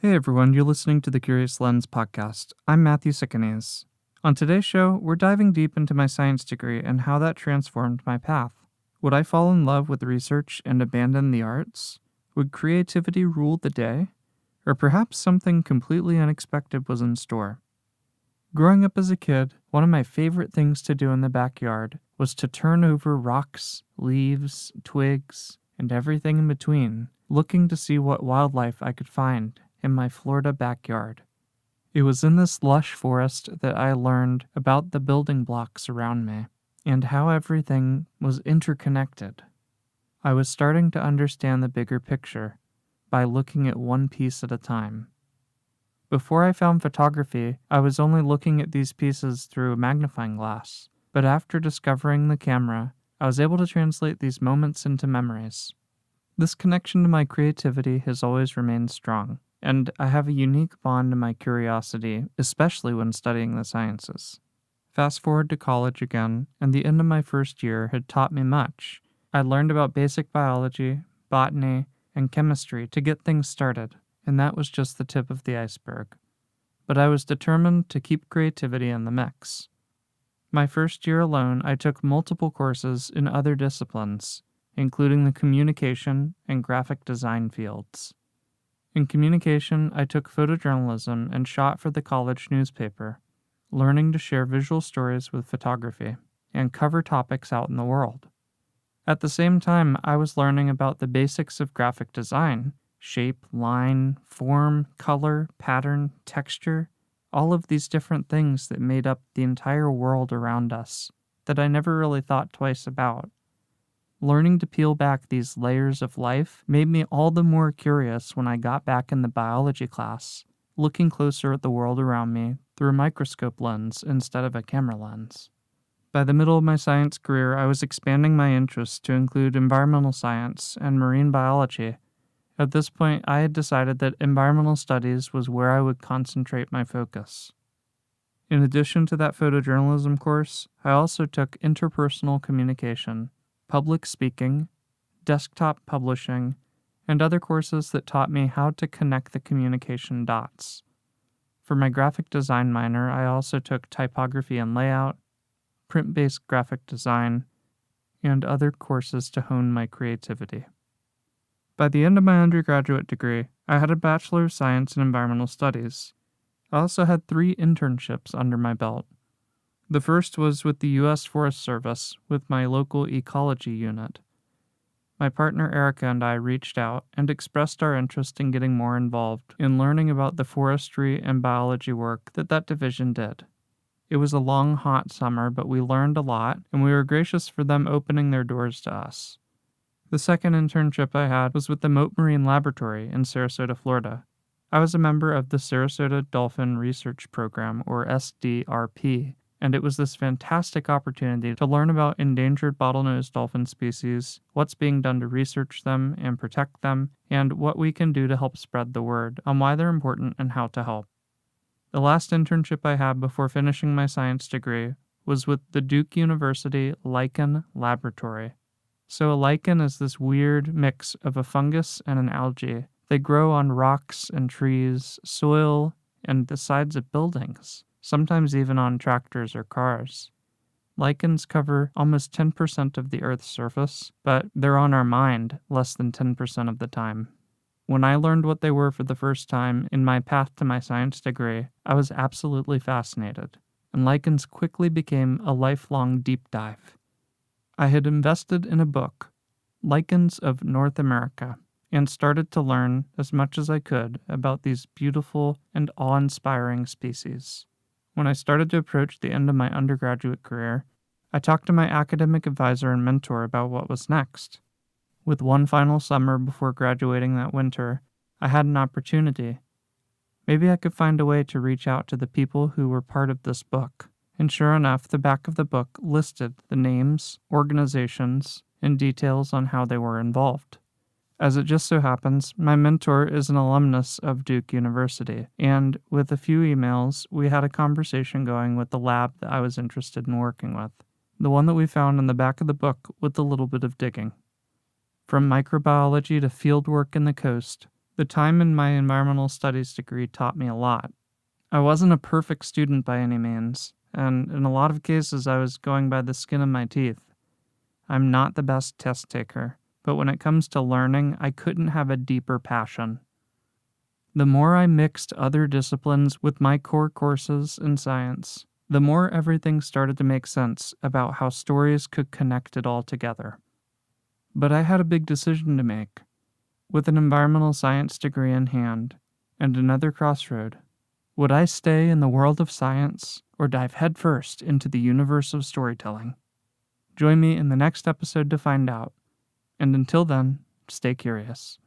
Hey everyone, you're listening to the Curious Lens podcast. I'm Matthew Cicanese. On today's show, we're diving deep into my science degree and how that transformed my path. Would I fall in love with research and abandon the arts? Would creativity rule the day? Or perhaps something completely unexpected was in store? Growing up as a kid, one of my favorite things to do in the backyard was to turn over rocks, leaves, twigs, and everything in between, looking to see what wildlife I could find in my Florida backyard. It was in this lush forest that I learned about the building blocks around me and how everything was interconnected. I was starting to understand the bigger picture by looking at one piece at a time. Before I found photography, I was only looking at these pieces through a magnifying glass, but after discovering the camera, I was able to translate these moments into memories. This connection to my creativity has always remained strong, and I have a unique bond to my curiosity, especially when studying the sciences. Fast forward to college again, and the end of my first year had taught me much. I learned about basic biology, botany, and chemistry to get things started, and that was just the tip of the iceberg. But I was determined to keep creativity in the mix. My first year alone, I took multiple courses in other disciplines, including the communication and graphic design fields. In communication, I took photojournalism and shot for the college newspaper, learning to share visual stories with photography and cover topics out in the world. At the same time, I was learning about the basics of graphic design: shape, line, form, color, pattern, texture, all of these different things that made up the entire world around us that I never really thought twice about. Learning to peel back these layers of life made me all the more curious when I got back in the biology class, looking closer at the world around me through a microscope lens instead of a camera lens. By the middle of my science career, I was expanding my interests to include environmental science and marine biology. At this point, I had decided that environmental studies was where I would concentrate my focus. In addition to that photojournalism course, I also took interpersonal communication, public speaking, desktop publishing, and other courses that taught me how to connect the communication dots. For my graphic design minor, I also took typography and layout, print-based graphic design, and other courses to hone my creativity. By the end of my undergraduate degree, I had a Bachelor of Science in Environmental Studies. I also had 3 internships under my belt. The first was with the U.S. Forest Service with my local ecology unit. My partner Erica and I reached out and expressed our interest in getting more involved in learning about the forestry and biology work that division did. It was a long, hot summer, but we learned a lot, and we were gracious for them opening their doors to us. The second internship I had was with the Mote Marine Laboratory in Sarasota, Florida. I was a member of the Sarasota Dolphin Research Program, or SDRP, and it was this fantastic opportunity to learn about endangered bottlenose dolphin species, what's being done to research them and protect them, and what we can do to help spread the word on why they're important and how to help. The last internship I had before finishing my science degree was with the Duke University Lichen Laboratory. So a lichen is this weird mix of a fungus and an algae. They grow on rocks and trees, soil, and the sides of buildings, sometimes even on tractors or cars. Lichens cover almost 10% of the Earth's surface, but they're on our mind less than 10% of the time. When I learned what they were for the first time in my path to my science degree, I was absolutely fascinated, and lichens quickly became a lifelong deep dive. I had invested in a book, Lichens of North America, and started to learn as much as I could about these beautiful and awe-inspiring species. When I started to approach the end of my undergraduate career, I talked to my academic advisor and mentor about what was next. With one final summer before graduating that winter, I had an opportunity. Maybe I could find a way to reach out to the people who were part of this book. And sure enough, the back of the book listed the names, organizations, and details on how they were involved. As it just so happens, my mentor is an alumnus of Duke University, and with a few emails, we had a conversation going with the lab that I was interested in working with, the one that we found in the back of the book with a little bit of digging. From microbiology to fieldwork in the coast, The time in my environmental studies degree taught me a lot. I wasn't a perfect student by any means, and in a lot of cases I was going by the skin of my teeth. I'm not the best test taker, but when it comes to learning, I couldn't have a deeper passion. The more I mixed other disciplines with my core courses in science, the more everything started to make sense about how stories could connect it all together. But I had a big decision to make. With an environmental science degree in hand and another crossroad, would I stay in the world of science or dive headfirst into the universe of storytelling? Join me in the next episode to find out. And until then, stay curious.